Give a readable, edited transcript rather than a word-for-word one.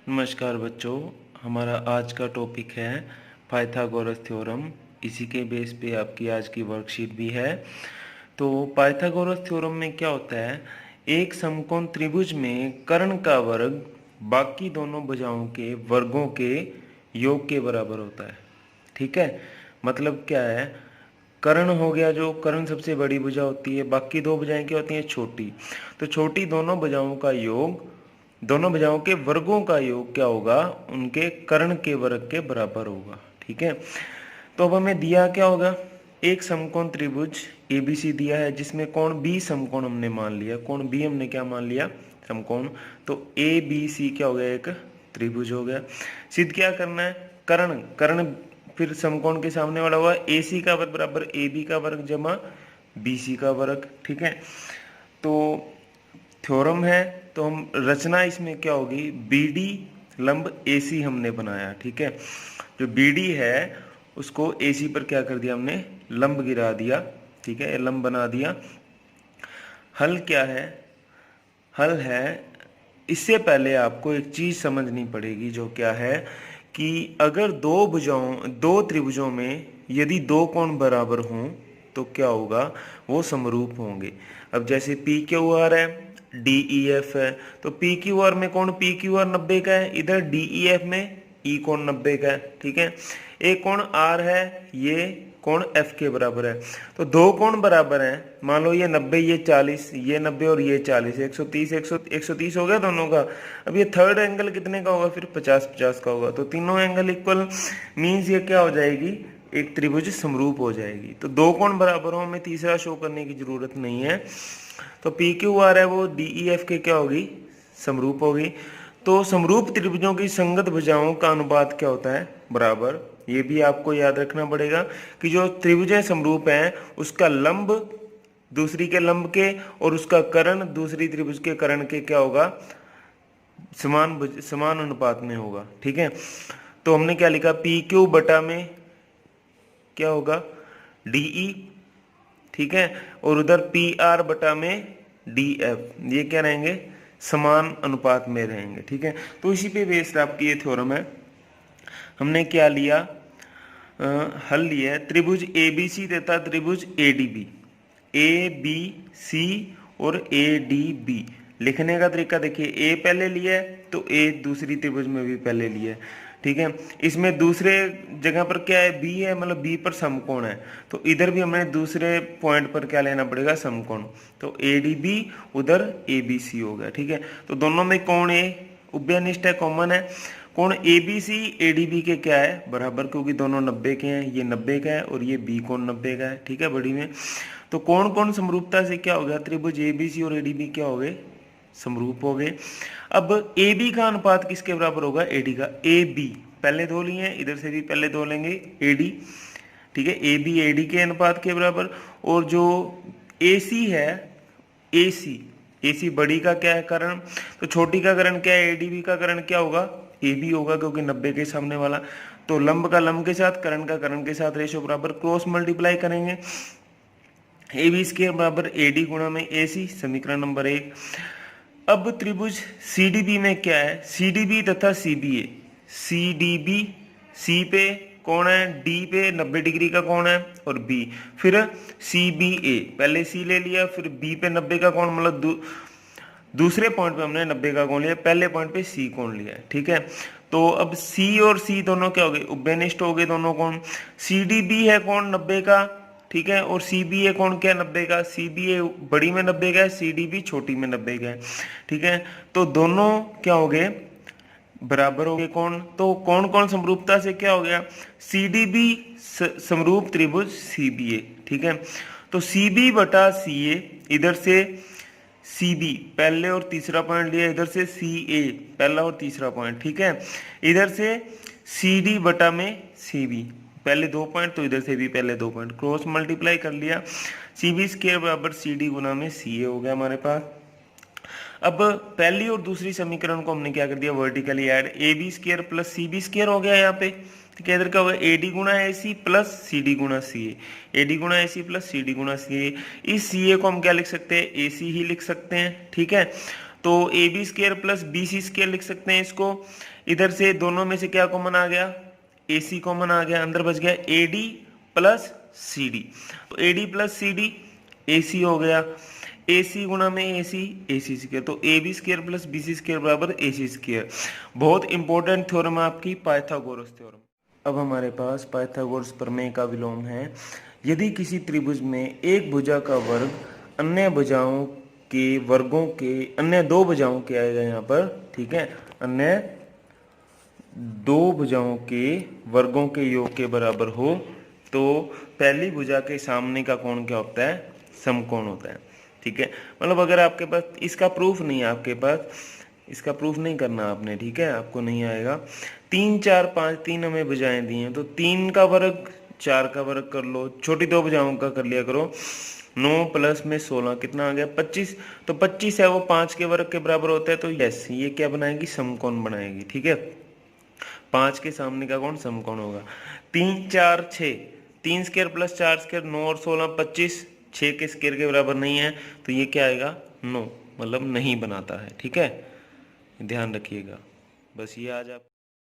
नमस्कार बच्चों, हमारा आज का टॉपिक है पाइथागोरस थ्योरम। इसी के बेस पे आपकी आज की वर्कशीट भी है। तो पाइथागोरस थ्योरम में क्या होता है, एक समकोण त्रिभुज में कर्ण का वर्ग बाकी दोनों भुजाओं के वर्गों के योग के बराबर होता है। ठीक है, मतलब क्या है, कर्ण हो गया, जो कर्ण सबसे बड़ी भुजा होती है, बाकी दो भुजाएं क्या होती हैं, छोटी। तो छोटी दोनों भुजाओं का योग, दोनों भुजाओं के वर्गों का योग क्या होगा, उनके कर्ण के वर्ग के बराबर होगा। ठीक है, तो अब हमें दिया क्या होगा, एक समकोण त्रिभुज एबीसी दिया है जिसमें कोण बी समकोण हमने मान लिया। कोण बी हमने क्या मान लिया, समकोण। तो ए बी सी क्या हो गया, एक त्रिभुज हो गया। सिद्ध क्या करना है, कर्ण, कर्ण फिर समकोण के सामने वाला हुआ ए सी का वर्ग बराबर ए बी का वर्ग जमा बी सी का वर्ग। ठीक है, तो थ्योरम है, तो हम रचना इसमें क्या होगी, बी डी लंब ए सी हमने बनाया। ठीक है, जो बी डी है उसको ए सी पर क्या कर दिया, हमने लंब गिरा दिया। ठीक है, लंब बना दिया। हल क्या है, हल है, इससे पहले आपको एक चीज समझनी पड़ेगी, जो क्या है कि अगर दो त्रिभुजों में यदि दो कोण बराबर हों तो क्या होगा, वो समरूप होंगे। अब जैसे पी क्यू आर है, डी ई एफ है, तो पी क्यू आर में कोण पी क्यू आर 90 का है, इधर डी ई एफ में ई कोण 90 का है। ठीक है, एक कोण आर है, ये कोण एफ के बराबर है। तो दो कोण बराबर हैं, मान लो ये 90 ये 40, ये 90 और ये 40, 130 130 हो गया दोनों का। अब ये थर्ड एंगल कितने का होगा, फिर 50-50 का होगा। तो तीनों एंगल इक्वल मीन्स ये क्या हो जाएगी, एक त्रिभुज समरूप हो जाएगी। तो दो कोण बराबर हो, हमें तीसरा शो करने की जरूरत नहीं है। तो पी क्यू आर है वो डी ई एफ के क्या होगी, समरूप होगी। तो समरूप त्रिभुजों की संगत भुजाओं का अनुपात क्या होता है, बराबर। ये भी आपको याद रखना पड़ेगा कि जो त्रिभुजें समरूप हैं उसका लंब दूसरी के लंब के और उसका कर्ण दूसरी त्रिभुज के कर्ण के क्या होगा, समान अनुपात में होगा। ठीक है, तो हमने क्या लिखा, पी क्यू बटा में क्या होगा, डीई। ठीक है, और उधर पी आर बटा में डी एफ, ये क्या रहेंगे, समान अनुपात में रहेंगे। ठीक है, तो इसी पे बेस्ड आपकी ये थ्योरम है। हमने क्या लिया, हल लिया है त्रिभुज ए बी सी तथा त्रिभुज A D B, A B C और ए डी बी। लिखने का तरीका देखिए, ए पहले लिया है तो ए दूसरी त्रिभुज में भी पहले लिया है। ठीक है, इसमें दूसरे जगह पर क्या है, बी है, मतलब बी पर समकोण है, तो इधर भी हमें दूसरे पॉइंट पर क्या लेना पड़ेगा, समकोण। तो ए डी बी उधर ए बी सी हो गया। ठीक है, तो दोनों में कोण ए उभयनिष्ठ है, कॉमन है। कोण A B C A D B के क्या है, बराबर, क्योंकि दोनों 90 के हैं, ये 90 का है और ये बी कोण 90 का है। ठीक है, बड़ी में तो कोण कोण समरूपता से क्या हो गया, त्रिभुज ए बी सी और ए डी बी क्या हो गए, समरूप हो गए। अब ए बी का अनुपात किसके बराबर होगा, ए डी का। ए बी पहले दो लिए हैं, इधर से भी पहले दो लेंगे, ए डी। ठीक है, ए बी ए डी के अनुपात के बराबर। और जो ए सी है, ए सी बड़ी का क्या है, कर्ण, तो छोटी का कर्ण क्या है, ए डी बी का कर्ण क्या होगा, ए बी होगा, क्योंकि 90 के सामने वाला। तो लंब का लंब के साथ, कर्ण का कर्ण के साथ रेशो बराबर, क्रॉस मल्टीप्लाई करेंगे, ए बी स्क्वायर बराबर ए डी गुणा में ए सी, समीकरण नंबर 1। अब त्रिभुज सी डी बी में क्या है, सी डी बी तथा सी बी ए। सी डी बी, सी पे कौन है, डी पे 90 डिग्री का कौन है, और बी, फिर सी बी ए, पहले सी ले लिया, फिर बी पे 90 का कौन, मतलब दूसरे पॉइंट पे हमने 90 का कोण लिया, पहले पॉइंट पे सी कोण लिया है। ठीक है, तो अब सी और सी दोनों क्या हो गए, उभयनिष्ठ हो गए दोनों कोण। सी डी बी है कोण 90 का, ठीक है, और सी बी ए कोण क्या 90 का, सी बी ए बड़ी में 90 का है, सी डी बी छोटी में 90 का है। ठीक है, तो दोनों क्या हो गए, बराबर हो गए कोण। तो कौन कौन समरूपता से क्या हो गया, सी डी बी समरूप त्रिभुज सी बी ए। ठीक है, तो सी बी बटा सी ए, इधर से सी बी पहले और तीसरा पॉइंट लिया, इधर से सी ए पहला और तीसरा पॉइंट। ठीक है, इधर से सी डी बटा में सी बी, पहले दो पॉइंट, तो इधर से भी पहले दो पॉइंट, क्रॉस मल्टीप्लाई कर लिया, सी बी स्क्वायर बराबर सी डी गुना में सी ए हो गया हमारे पास। अब पहली और दूसरी समीकरण को हमने क्या कर दिया, vertically add, a B square plus c b square हो गया यहाँ पे। ठीक है, इधर क्या होगा, ए डी गुना a c plus c d गुना सी ए, ए डी गुना a c plus c d गुना सी ए। इस सी ए को हम क्या लिख सकते हैं, ए सी ही लिख सकते हैं। ठीक है, तो A B square plus B C square लिख सकते हैं इसको। इधर से दोनों में से क्या कॉमन आ गया, ए सी कॉमन आ गया, अंदर बच गया a d plus c d. तो a d plus c d a c हो गया, ए सी गुणा में ए सी स्क्वायर, तो A B square plus B C square बराबर ए सी स्क्वायर। बहुत इंपॉर्टेंट थ्योरम है आपकी पाइथागोरस थ्योरम। अब हमारे पास पाइथागोरस प्रमेय का विलोम है। यदि किसी त्रिभुज में एक भुजा का वर्ग अन्य भुजाओं के वर्गों के अन्य दो भुजाओं के आएगा यहाँ पर, ठीक है, अन्य दो भुजाओं के वर्गों के योग के बराबर हो तो पहली भुजा के सामने का कोण क्या होता है, समकोण होता है। ठीक है, मतलब अगर आपके पास इसका प्रूफ नहीं है, आपके पास इसका प्रूफ नहीं करना आपने, ठीक है, आपको नहीं आएगा। 3 4 5 3 हमें भुजाएं दी हैं तो 3 का वर्ग 4 का वर्ग कर लो, छोटी दो भुजाओं का कर लिया करो। 9 प्लस में 16 कितना आ गया 25, तो 25 है वो 5 के वर्ग के बराबर होता है, तो यस ये क्या बनाएगी, समकोण बनाएगी। ठीक है, 5 के सामने का कोण समकोण होगा। 3 4 6, 3 स्क्वायर प्लस 4 स्क्वायर 9 और 16 25, 6 के स्क्वायर के बराबर नहीं है, तो ये क्या आएगा 9, मतलब नहीं बनाता है। ठीक है, ध्यान रखिएगा। बस ये आज आप